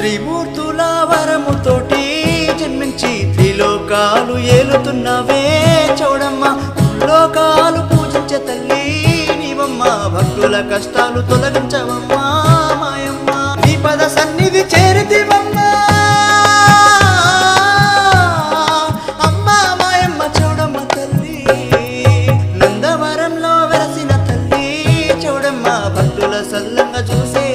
త్రిమూర్తుల వరముతోటి జన్మించి త్రిలోకాలు ఏలుతున్నవే చౌడమ్మ లోకాలు పూజించే తల్లి నీవమ్మ భక్తుల కష్టాలు తొలగించవమ్మా మాయమ్మ నీ పద సన్నిధి చేరితివమ్మా అమ్మా మాయమ్మ చౌడమ్మ తల్లి నందవరంలో వెలసిన తల్లి చౌడమ్మ భక్తుల సల్లంగా చూసే